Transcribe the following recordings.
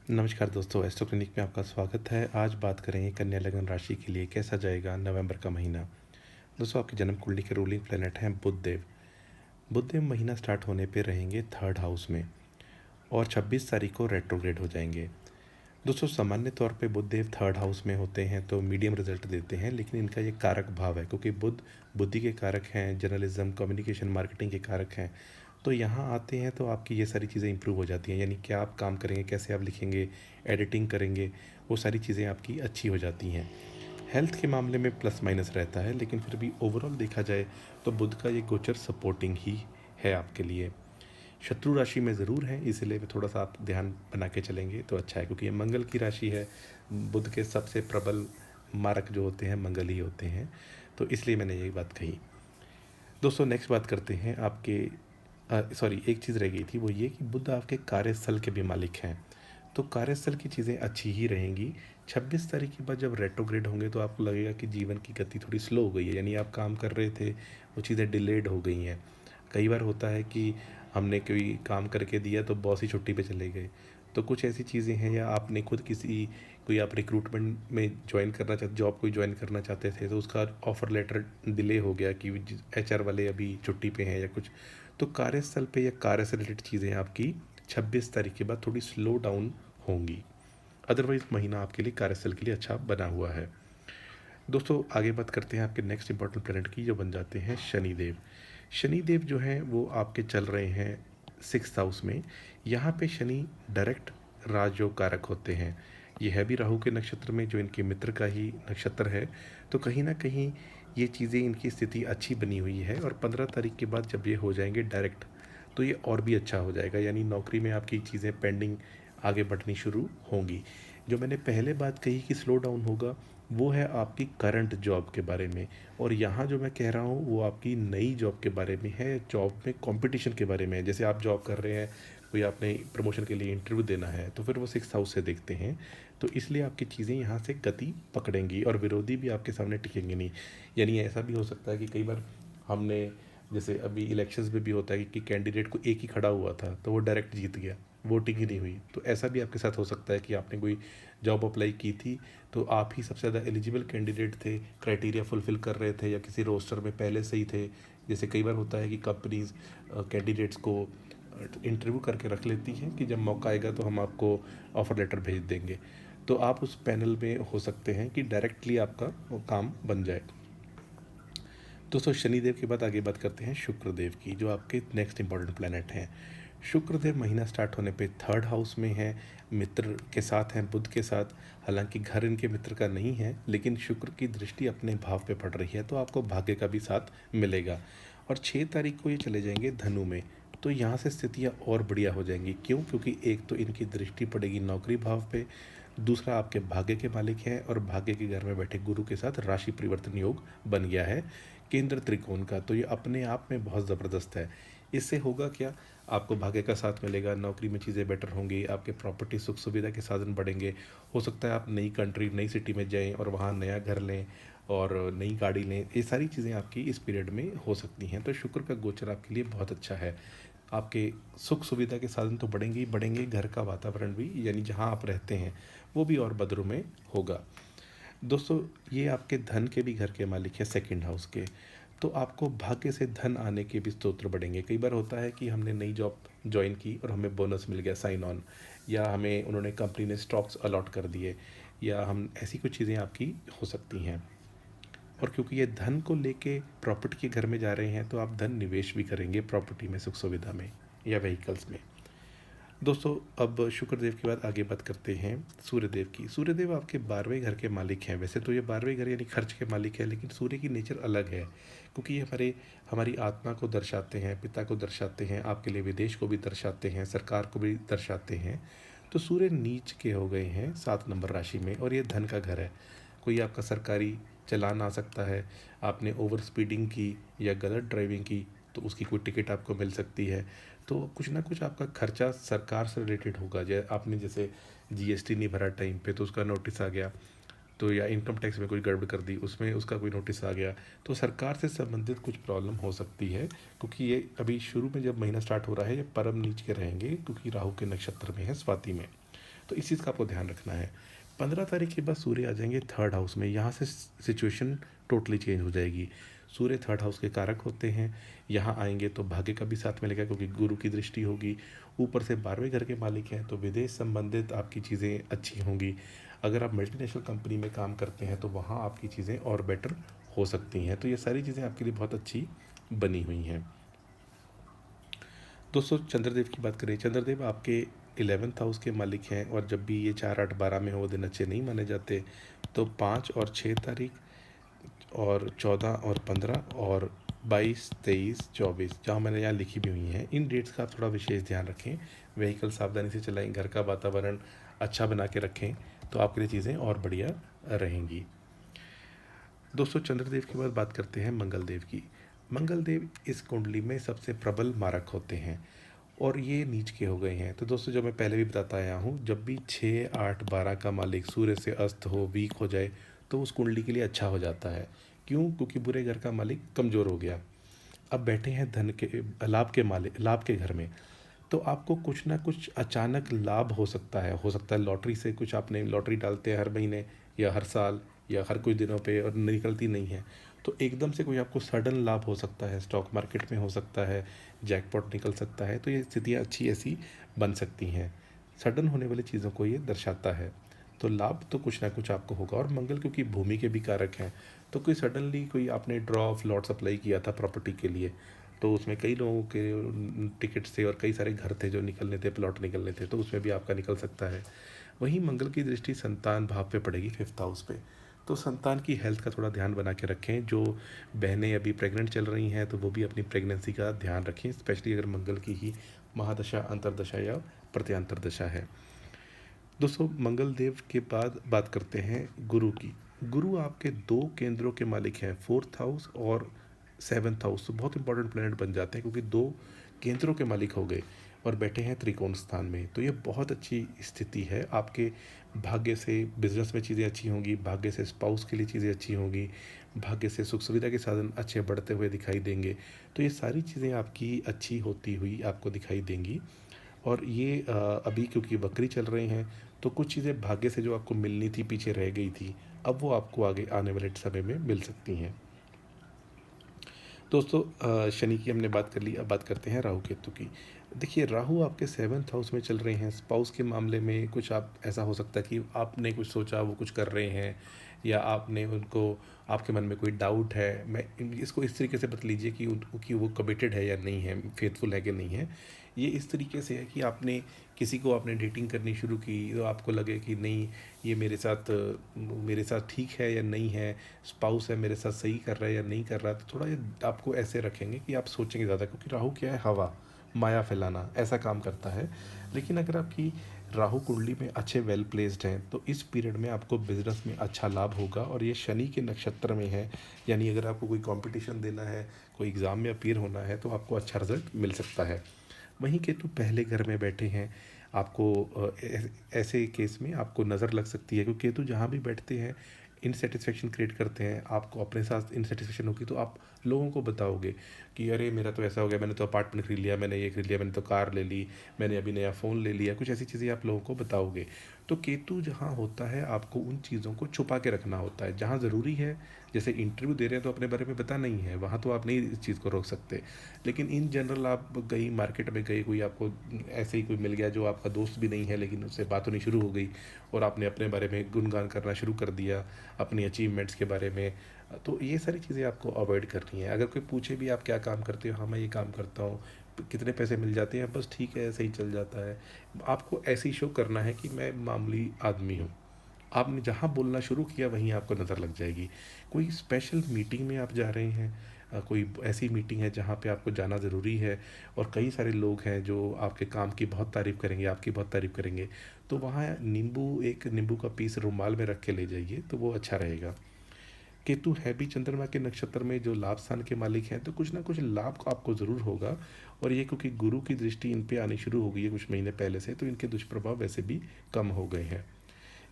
नमस्कार दोस्तों, astro clinic में आपका स्वागत है। आज बात करेंगे कन्या लग्न राशि के लिए कैसा जाएगा नवंबर का महीना। दोस्तों, आपकी जन्म कुंडली के रूलिंग प्लेनेट हैं बुध देव। बुध देव महीना स्टार्ट होने पे रहेंगे थर्ड हाउस में और 26 तारीख को रेट्रोग्रेड हो जाएंगे। दोस्तों, सामान्य तौर पे बुध देव थर्ड हाउस में होते हैं तो मीडियम रिजल्ट देते हैं, लेकिन इनका ये कारक भाव है क्योंकि बुध बुद्धि के कारक हैं, जर्नलिज्म, कम्युनिकेशन, मार्केटिंग के कारक हैं। तो यहाँ आते हैं तो आपकी ये सारी चीज़ें इंप्रूव हो जाती हैं, यानी क्या आप काम करेंगे, कैसे आप लिखेंगे, एडिटिंग करेंगे, वो सारी चीज़ें आपकी अच्छी हो जाती हैं। हेल्थ के मामले में प्लस माइनस रहता है, लेकिन फिर भी ओवरऑल देखा जाए तो बुध का ये गोचर सपोर्टिंग ही है आपके लिए। शत्रु राशि में ज़रूर है, इसलिए थोड़ा सा आप ध्यान बना के चलेंगे तो अच्छा है, क्योंकि ये मंगल की राशि है। बुध के सबसे प्रबल मारक जो होते हैं मंगल ही होते हैं, तो इसलिए मैंने यही बात कही। दोस्तों, नेक्स्ट बात करते हैं आपके सॉरी, एक चीज़ रह गई थी, वो ये कि बुध आपके कार्यस्थल के भी मालिक हैं। तो कार्यस्थल की चीज़ें अच्छी ही रहेंगी। 26 तारीख के बाद जब रेट्रोग्रेड होंगे तो आपको लगेगा कि जीवन की गति थोड़ी स्लो हो गई है, यानी आप काम कर रहे थे, वो चीज़ें डिलेड हो गई हैं। कई बार होता है कि हमने कोई काम करके दिया तो बॉस ही छुट्टी पे चले गए। तो कुछ ऐसी चीज़ें हैं, या आपने खुद कोई आप रिक्रूटमेंट में ज्वाइन करना चाहते, जॉब कोई ज्वाइन करना चाहते थे, तो उसका ऑफ़र लेटर डिले हो गया कि एचआर वाले अभी छुट्टी पे हैं या कुछ। तो कार्यस्थल पे या कार्य से रिलेटेड चीज़ें आपकी 26 तारीख के बाद थोड़ी स्लो डाउन होंगी। अदरवाइज महीना आपके लिए कार्यस्थल के लिए अच्छा बना हुआ है। दोस्तों, आगे बात करते हैं आपके नेक्स्ट इंपॉर्टेंट प्लैनेट की, जो बन जाते हैं शनिदेव। शनिदेव जो हैं वो आपके चल रहे हैं सिक्स हाउस में। यहाँ पे शनि डायरेक्ट राजयोग कारक होते हैं। ये है भी राहु के नक्षत्र में, जो इनके मित्र का ही नक्षत्र है। तो कहीं ना कहीं ये चीज़ें, इनकी स्थिति अच्छी बनी हुई है, और 15 तारीख के बाद जब ये हो जाएंगे डायरेक्ट तो ये और भी अच्छा हो जाएगा, यानी नौकरी में आपकी चीज़ें पेंडिंग आगे बढ़नी शुरू होंगी। जो मैंने पहले बात कही कि स्लो डाउन होगा, वो है आपकी करंट जॉब के बारे में। और यहाँ जो मैं कह रहा हूँ वो आपकी नई जॉब के बारे में है, जॉब में कंपटीशन के बारे में है। जैसे आप जॉब कर रहे हैं, कोई आपने प्रमोशन के लिए इंटरव्यू देना है, तो फिर वो सिक्स हाउस से देखते हैं। तो इसलिए आपकी चीज़ें यहाँ से गति पकड़ेंगी और विरोधी भी आपके सामने टिकेंगे नहीं। यानी ऐसा भी हो सकता है कि कई बार हमने, जैसे अभी इलेक्शंस में भी होता है कि कैंडिडेट को एक ही खड़ा हुआ था तो वो डायरेक्ट जीत गया, वोटिंग ही नहीं हुई। तो ऐसा भी आपके साथ हो सकता है कि आपने कोई जॉब अप्लाई की थी, तो आप ही सबसे ज़्यादा एलिजिबल कैंडिडेट थे, क्राइटेरिया फुलफ़िल कर रहे थे, या किसी रोस्टर में पहले से ही थे। जैसे कई बार होता है कि कंपनीज कैंडिडेट्स को इंटरव्यू करके रख लेती हैं कि जब मौका आएगा तो हम आपको ऑफ़र लेटर भेज देंगे। तो आप उस पैनल में हो सकते हैं कि डायरेक्टली आपका वो काम बन जाए। दोस्तों, शनिदेव के बाद आगे बात करते हैं शुक्रदेव की, जो आपके नेक्स्ट इंपॉर्टेंट प्लैनेट हैं। शुक्रदेव महीना स्टार्ट होने पे थर्ड हाउस में है, मित्र के साथ हैं, बुध के साथ। हालांकि घर इनके मित्र का नहीं है, लेकिन शुक्र की दृष्टि अपने भाव पे पड़ रही है, तो आपको भाग्य का भी साथ मिलेगा। और 6 तारीख को ये चले जाएंगे धनु में। तो यहाँ से स्थितियाँ और बढ़िया हो जाएंगी। क्यों? क्योंकि एक तो इनकी दृष्टि पड़ेगी नौकरी भाव पे, दूसरा आपके भाग्य के मालिक हैं, और भाग्य के घर में बैठे गुरु के साथ राशि परिवर्तन योग बन गया है केंद्र त्रिकोण का। तो ये अपने आप में बहुत ज़बरदस्त है। इससे होगा क्या? आपको भाग्य का साथ मिलेगा, नौकरी में चीज़ें बेटर होंगी, आपके प्रॉपर्टी सुख सुविधा के साधन बढ़ेंगे। हो सकता है आप नई कंट्री, नई सिटी में जाएं और वहाँ नया घर लें और नई गाड़ी लें। ये सारी चीज़ें आपकी इस पीरियड में हो सकती हैं। तो शुक्र का गोचर आपके लिए बहुत अच्छा है। आपके सुख सुविधा के साधन तो बढ़ेंगे ही बढ़ेंगे, घर का वातावरण भी, यानी जहाँ आप रहते हैं वो भी और बदरों में होगा। दोस्तों, ये आपके धन के भी घर के मालिक है, सेकंड हाउस के। तो आपको भाग्य से धन आने के भी स्तोत्र बढ़ेंगे। कई बार होता है कि हमने नई जॉब ज्वाइन की और हमें बोनस मिल गया, साइन ऑन, या हमें उन्होंने कंपनी ने स्टॉक्स अलॉट कर दिए, या हम ऐसी कुछ चीज़ें आपकी हो सकती हैं। और क्योंकि ये धन को लेके प्रॉपर्टी के घर में जा रहे हैं, तो आप धन निवेश भी करेंगे प्रॉपर्टी में, सुख सुविधा में, या व्हीकल्स में। दोस्तों, अब शुक्रदेव के बाद आगे बात करते हैं सूर्यदेव की। सूर्यदेव आपके 12वें घर के मालिक हैं। वैसे तो ये 12वें घर यानी खर्च के मालिक है, लेकिन सूर्य की नेचर अलग है, क्योंकि ये हमारी आत्मा को दर्शाते हैं, पिता को दर्शाते हैं, आपके लिए विदेश को भी दर्शाते हैं, सरकार को भी दर्शाते हैं। तो सूर्य नीच के हो गए हैं 7 नंबर राशि में, और ये धन का घर है। कोई आपका सरकारी चलान आ सकता है, आपने ओवर स्पीडिंग की या गलत ड्राइविंग की तो उसकी कोई टिकट आपको मिल सकती है। तो कुछ ना कुछ आपका खर्चा सरकार से रिलेटेड होगा। आपने जैसे जीएसटी नहीं भरा टाइम पे तो उसका नोटिस आ गया, तो या इनकम टैक्स में कोई गड़बड़ कर दी, उसमें उसका कोई नोटिस आ गया। तो सरकार से संबंधित कुछ प्रॉब्लम हो सकती है, क्योंकि ये अभी शुरू में जब महीना स्टार्ट हो रहा है ये परम नीच के रहेंगे, क्योंकि राहु के नक्षत्र में है, स्वाति में। तो इस चीज़ का आपको ध्यान रखना है। 15 तारीख के बाद सूर्य आ जाएंगे थर्ड हाउस में, यहाँ से सिचुएशन टोटली चेंज हो जाएगी। सूर्य थर्ड हाउस के कारक होते हैं, यहाँ आएंगे तो भाग्य का भी साथ मिलेगा क्योंकि गुरु की दृष्टि होगी। ऊपर से 12वें घर के मालिक हैं तो विदेश संबंधित आपकी चीज़ें अच्छी होंगी। अगर आप मल्टीनेशनल कंपनी में काम करते हैं तो वहाँ आपकी चीज़ें और बेटर हो सकती हैं। तो ये सारी चीज़ें आपके लिए बहुत अच्छी बनी हुई हैं। दोस्तों चंद्रदेव की बात करें, चंद्रदेव आपके 11th हाउस के मालिक हैं और जब भी ये 4, 8, 12 में हो वो दिन अच्छे नहीं माने जाते। तो 5 और 6 तारीख और 14 और 15 और 22, 23, 24 जहाँ मैंने यहाँ लिखी भी हुई हैं, इन डेट्स का आप थोड़ा विशेष ध्यान रखें। व्हीकल सावधानी से चलाएं, घर का वातावरण अच्छा बना के रखें, तो आपके लिए चीज़ें और बढ़िया रहेंगी। दोस्तों चंद्रदेव के बाद बात करते हैं मंगल देव की। मंगल देव इस कुंडली में सबसे प्रबल मारक होते हैं और ये नीच के हो गए हैं। तो दोस्तों जो मैं पहले भी बताता आया हूँ, जब भी 6, 8, 12 का मालिक सूर्य से अस्त हो, वीक हो जाए, तो उस कुंडली के लिए अच्छा हो जाता है। क्यों? क्योंकि बुरे घर का मालिक कमज़ोर हो गया। अब बैठे हैं धन के लाभ के मालिक, लाभ के घर में, तो आपको कुछ ना कुछ अचानक लाभ हो सकता है लॉटरी से, कुछ आपने लॉटरी डालते हैं हर महीने या हर साल या हर कुछ दिनों पे और निकलती नहीं है, तो एकदम से कोई आपको सडन लाभ हो सकता है, स्टॉक मार्केट में हो सकता है, जैकपॉट निकल सकता है। तो ये स्थितियाँ अच्छी ऐसी बन सकती हैं, सडन होने वाली चीज़ों को ये दर्शाता है। तो लाभ तो कुछ ना कुछ आपको होगा। और मंगल क्योंकि भूमि के भी कारक हैं, तो कोई सडनली कोई आपने ड्रॉ ऑफ लॉट सप्लाई किया था प्रॉपर्टी के लिए, तो उसमें कई लोगों के टिकट्स थे और कई सारे घर थे जो निकलने थे, प्लॉट निकलने थे, तो उसमें भी आपका निकल सकता है। वहीं मंगल की दृष्टि संतान भाव पे पड़ेगी, 5th हाउस पे, तो संतान की हेल्थ का थोड़ा ध्यान बना के रखें। जो बहनें अभी प्रेग्नेंट चल रही हैं तो वो भी अपनी प्रेगनेंसी का ध्यान रखें, स्पेशली अगर मंगल की ही महादशा, अंतरदशा या प्रत्यांतर दशा है। दोस्तों मंगल देव के बाद बात करते हैं गुरु की। गुरु आपके 2 केंद्रों के मालिक हैं, 4th हाउस और 7th हाउस। तो बहुत इंपॉर्टेंट प्लैनेट बन जाते हैं क्योंकि 2 केंद्रों के मालिक हो गए और बैठे हैं त्रिकोण स्थान में। तो ये बहुत अच्छी स्थिति है। आपके भाग्य से बिजनेस में चीज़ें अच्छी होंगी, भाग्य से स्पाउस के लिए चीज़ें अच्छी होंगी, भाग्य से सुख सुविधा के साधन अच्छे बढ़ते हुए दिखाई देंगे। तो ये सारी चीज़ें आपकी अच्छी होती हुई आपको दिखाई देंगी। और ये अभी क्योंकि वक्री चल रहे हैं तो कुछ चीज़ें भाग्य से जो आपको मिलनी थी, पीछे रह गई थी, अब वो आपको आगे आने वाले समय में मिल सकती हैं। दोस्तों शनि की हमने बात कर ली, अब बात करते हैं राहु केतु की। देखिए राहु आपके 7th हाउस में चल रहे हैं। स्पाउस के मामले में कुछ आप ऐसा हो सकता है कि आपने कुछ सोचा वो कुछ कर रहे हैं, या आपने उनको, आपके मन में कोई डाउट है। मैं इसको इस तरीके से बता लीजिए कि वो कमिटेड है या नहीं है, फेथफुल है कि नहीं है। ये इस तरीके से है कि आपने किसी को आपने डेटिंग करनी शुरू की तो आपको लगे कि नहीं ये मेरे साथ ठीक है या नहीं है, स्पाउस है मेरे साथ सही कर रहा है या नहीं कर रहा, तो थोड़ा ये आपको ऐसे रखेंगे कि आप सोचेंगे ज़्यादा, क्योंकि राहु क्या है, हवा, माया फैलाना, ऐसा काम करता है। लेकिन अगर आपकी राहु कुंडली में अच्छे वेल प्लेस्ड हैं तो इस पीरियड में आपको बिजनेस में अच्छा लाभ होगा। और ये शनि के नक्षत्र में है, यानी अगर आपको कोई कंपटीशन देना है, कोई एग्ज़ाम में अपीयर होना है तो आपको अच्छा रिजल्ट मिल सकता है। वहीं केतु पहले घर में बैठे हैं, आपको ऐसे केस में आपको नज़र लग सकती है, क्योंकि केतु जहाँ भी बैठते हैं इनसेटिस्फेक्शन क्रिएट करते हैं। आपको अपने साथ इनसेटिस्फेक्शन होगी तो आप लोगों को बताओगे कि अरे मेरा तो ऐसा हो गया, मैंने तो अपार्टमेंट खरीद लिया, मैंने ये खरीद लिया, मैंने तो कार ले ली, मैंने अभी नया फ़ोन ले लिया, कुछ ऐसी चीज़ें आप लोगों को बताओगे। तो केतु जहाँ होता है आपको उन चीज़ों को छुपा के रखना होता है। जहाँ ज़रूरी है, जैसे इंटरव्यू दे रहे हैं तो अपने बारे में पता नहीं है, वहाँ तो आप नहीं इस चीज़ को रोक सकते। लेकिन इन जनरल आप गई मार्केट में गई, कोई आपको ऐसे ही कोई मिल गया जो आपका दोस्त भी नहीं है, लेकिन उससे बात होनी शुरू हो गई और आपने अपने बारे में गुणगान करना शुरू कर दिया, अपनी अचीवमेंट्स के बारे में। तो ये सारी चीज़ें आपको अवॉइड करनी है। अगर कोई पूछे भी आप क्या काम करते हो, हाँ मैं ये काम करता हूँ, कितने पैसे मिल जाते हैं, बस ठीक है, सही चल जाता है। आपको ऐसे ही शो करना है कि मैं मामूली आदमी हूँ। आपने जहाँ बोलना शुरू किया वहीं आपको नज़र लग जाएगी। कोई स्पेशल मीटिंग में आप जा रहे हैं, कोई ऐसी मीटिंग है जहाँ पे आपको जाना ज़रूरी है और कई सारे लोग हैं जो आपके काम की बहुत तारीफ़ करेंगे, आपकी बहुत तारीफ़ करेंगे, तो वहाँ एक नींबू का पीस रुमाल में रख के ले जाइए, तो वो अच्छा रहेगा। केतु है भी चंद्रमा के नक्षत्र में जो लाभ स्थान के मालिक हैं, तो कुछ ना कुछ लाभ आपको ज़रूर होगा। और ये क्योंकि गुरु की दृष्टि इन पे आनी शुरू हो गई है कुछ महीने पहले से, तो इनके दुष्प्रभाव वैसे भी कम हो गए हैं।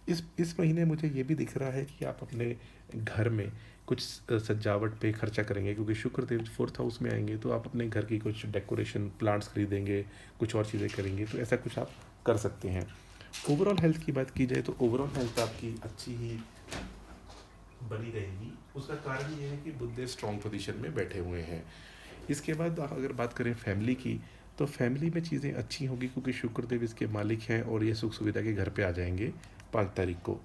इस महीने मुझे ये भी दिख रहा है कि आप अपने घर में कुछ सजावट पे खर्चा करेंगे, क्योंकि शुक्र देव 4th हाउस में आएंगे तो आप अपने घर की कुछ डेकोरेशन प्लांट्स खरीदेंगे, कुछ और चीज़ें करेंगे, तो ऐसा कुछ आप कर सकते हैं। ओवरऑल हेल्थ की बात की जाए तो ओवरऑल हेल्थ आपकी अच्छी ही बनी रहेगी। उसका कारण ये है कि बुध स्ट्रॉन्ग पोजीशन में बैठे हुए हैं। इसके बाद अगर बात करें फैमिली की, तो फैमिली में चीज़ें अच्छी होंगी क्योंकि शुक्रदेव इसके मालिक हैं और ये सुख सुविधा के घर पे आ जाएंगे 5 तारीख को।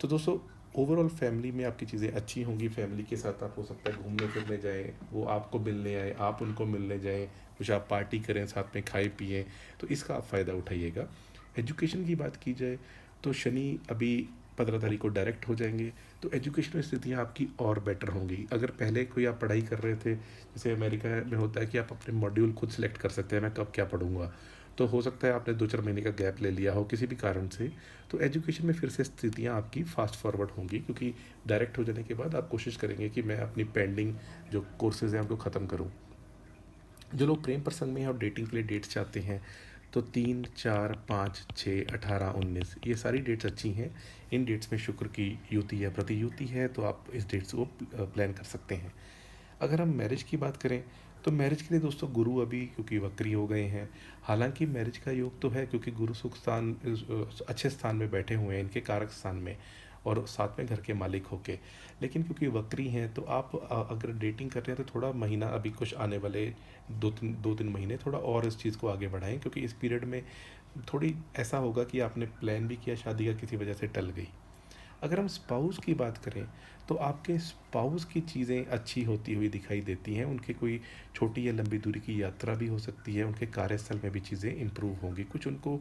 तो दोस्तों, ओवरऑल फैमिली में आपकी चीज़ें अच्छी होंगी। फैमिली के साथ आप हो सकता है घूमने फिरने जाएँ, वो आपको मिलने आए, आप उनको मिलने जाएँ, कुछ आप पार्टी करें, साथ में खाएँ पिएँ, तो इसका आप फ़ायदा उठाइएगा। एजुकेशन की बात की जाए तो शनि अभी 15 तारीख को डायरेक्ट हो जाएंगे, तो एजुकेशनल स्थितियाँ आपकी और बेटर होंगी। अगर पहले कोई आप पढ़ाई कर रहे थे, जैसे अमेरिका में होता है कि आप अपने मॉड्यूल खुद सेलेक्ट कर सकते हैं, मैं कब क्या पढ़ूंगा, तो हो सकता है आपने 2-4 महीने का गैप ले लिया हो किसी भी कारण से, तो एजुकेशन में फिर से स्थितियाँ आपकी फास्ट फॉरवर्ड होंगी, क्योंकि डायरेक्ट हो जाने के बाद आप कोशिश करेंगे कि मैं अपनी पेंडिंग जो कोर्सेज हैं उनको ख़त्म करूँ। जो लोग प्रेम प्रसंग में हैं और डेटिंग के लिए डेट्स चाहते हैं, तो 3, 4, 5, 6, 18, 19 ये सारी डेट्स अच्छी हैं। इन डेट्स में शुक्र की युति या प्रतियुति है, तो आप इस डेट्स को प्लान कर सकते हैं। अगर हम मैरिज की बात करें, तो मैरिज के लिए दोस्तों गुरु अभी क्योंकि वक्री हो गए हैं, हालांकि मैरिज का योग तो है क्योंकि गुरु सुख स्थान अच्छे स्थान में बैठे हुए हैं इनके कारक स्थान में, और साथ में घर के मालिक होके, लेकिन क्योंकि वक्री हैं तो आप अगर डेटिंग कर रहे हैं तो थोड़ा महीना अभी कुछ आने वाले 2-3 महीने थोड़ा और इस चीज़ को आगे बढ़ाएं, क्योंकि इस पीरियड में थोड़ी ऐसा होगा कि आपने प्लान भी किया, शादी का किसी वजह से टल गई। अगर हम स्पाउस की बात करें, तो आपके स्पाउस की चीज़ें अच्छी होती हुई दिखाई देती हैं। उनके कोई छोटी या लंबी दूरी की यात्रा भी हो सकती है, उनके कार्यस्थल में भी चीज़ें इंप्रूव होंगी। कुछ उनको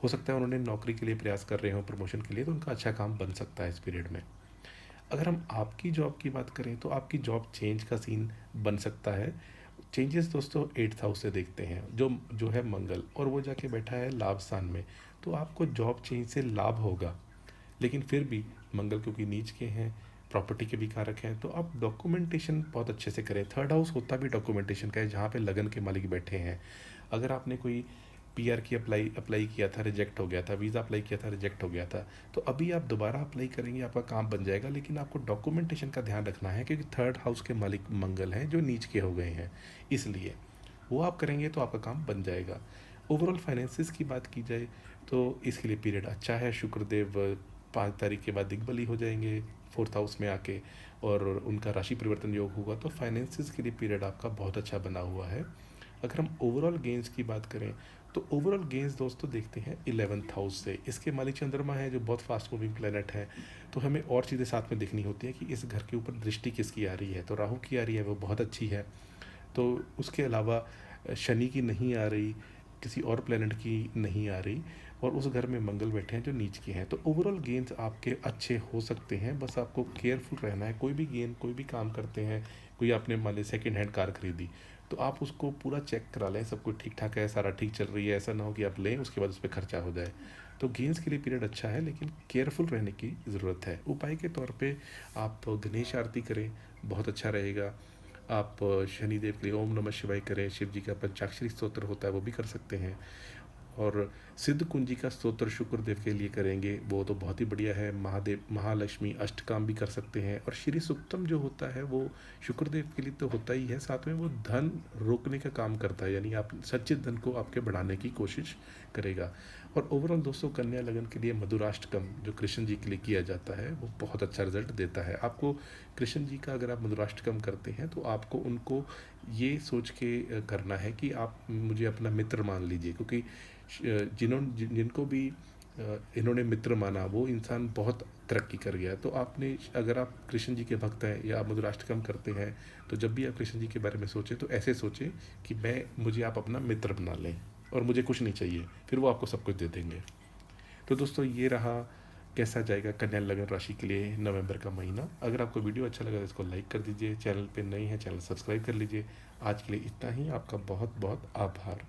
हो सकता है उन्होंने नौकरी के लिए प्रयास कर रहे हों प्रमोशन के लिए, तो उनका अच्छा काम बन सकता है इस पीरियड में। अगर हम आपकी जॉब की बात करें, तो आपकी जॉब चेंज का सीन बन सकता है। चेंजेस दोस्तों 8th हाउस से देखते हैं, जो जो है मंगल, और वो जाके बैठा है लाभ स्थान में, तो आपको जॉब चेंज से लाभ होगा। लेकिन फिर भी मंगल क्योंकि नीच के हैं, प्रॉपर्टी के भी कारक हैं, तो आप डॉक्यूमेंटेशन बहुत अच्छे से करें। 3rd हाउस होता भी डॉक्यूमेंटेशन का है, जहाँ पे लगन के मालिक बैठे हैं। अगर आपने कोई पीआर की अप्लाई अप्लाई किया था, रिजेक्ट हो गया था, वीज़ा अप्लाई किया था, रिजेक्ट हो गया था, तो अभी आप दोबारा अप्लाई करेंगे, आपका काम बन जाएगा। लेकिन आपको डॉक्यूमेंटेशन का ध्यान रखना है, क्योंकि 3rd हाउस के मालिक मंगल हैं जो नीच के हो गए हैं, इसलिए वो आप करेंगे तो आपका काम बन जाएगा। ओवरऑल फाइनेंसिस की बात की जाए तो इसके लिए पीरियड अच्छा है। शुक्रदेव 5 तारीख के बाद दिग्बली हो जाएंगे 4th हाउस में आके, और उनका राशि परिवर्तन योग होगा, तो फाइनेंसिस के लिए पीरियड आपका बहुत अच्छा बना हुआ है। अगर हम ओवरऑल गेंस की बात करें, तो ओवरऑल गेंस दोस्तों देखते हैं 11th हाउस से। इसके मालिक चंद्रमा है जो बहुत फास्ट मूविंग प्लेनेट है, तो हमें और चीज़ें साथ में देखनी होती है कि इस घर के ऊपर दृष्टि किसकी आ रही है। तो राहु की आ रही है, वो बहुत अच्छी है। तो उसके अलावा शनि की नहीं आ रही, किसी और प्लेनेट की नहीं आ रही, और उस घर में मंगल बैठे हैं जो नीच के हैं। तो ओवरऑल गेन्स आपके अच्छे हो सकते हैं, बस आपको केयरफुल रहना है। कोई भी गेन, कोई भी काम करते हैं, कोई आपने मान ली सेकेंड हैंड कार खरीदी, तो आप उसको पूरा चेक करा लें, सब कुछ ठीक ठाक है, सारा ठीक चल रही है, ऐसा ना हो कि आप लें उसके बाद उस पर खर्चा हो जाए। तो गेंस के लिए पीरियड अच्छा है, लेकिन केयरफुल रहने की ज़रूरत है। उपाय के तौर पे आप गणेश आरती करें, बहुत अच्छा रहेगा। आप शनिदेव के लिए ओम नमः शिवाय करें, शिव जी का पंचाक्षरी स्तोत्र होता है वो भी कर सकते हैं, और सिद्ध कुंजी का स्तोत्र शुक्रदेव के लिए करेंगे, वो तो बहुत ही बढ़िया है। महादेव महालक्ष्मी अष्टकाम भी कर सकते हैं, और श्री सुक्तम जो होता है वो शुक्रदेव के लिए तो होता ही है, साथ में वो धन रोकने का काम करता है, यानी आप सच्चित धन को आपके बढ़ाने की कोशिश करेगा। और ओवरऑल दोस्तों, कन्या लगन के लिए मधुराष्टकम जो कृष्ण जी के लिए किया जाता है वो बहुत अच्छा रिजल्ट देता है आपको। कृष्ण जी का अगर आप मधुराष्टकम करते हैं तो आपको उनको ये सोच के करना है कि आप मुझे अपना मित्र मान लीजिए, क्योंकि जिनको भी इन्होंने मित्र माना वो इंसान बहुत तरक्की कर गया। तो आपने, अगर आप कृष्ण जी के भक्त हैं या आप मधुराष्टकम करते हैं, तो जब भी आप कृष्ण जी के बारे में सोचें तो ऐसे सोचें कि मुझे आप अपना मित्र बना लें और मुझे कुछ नहीं चाहिए, फिर वो आपको सब कुछ दे देंगे। तो दोस्तों, ये रहा कैसा जाएगा कन्या लगन राशि के लिए नवंबर का महीना। अगर आपको वीडियो अच्छा लगा तो इसको लाइक कर दीजिए, चैनल पे नए हैं चैनल सब्सक्राइब कर लीजिए। आज के लिए इतना ही, आपका बहुत बहुत आभार।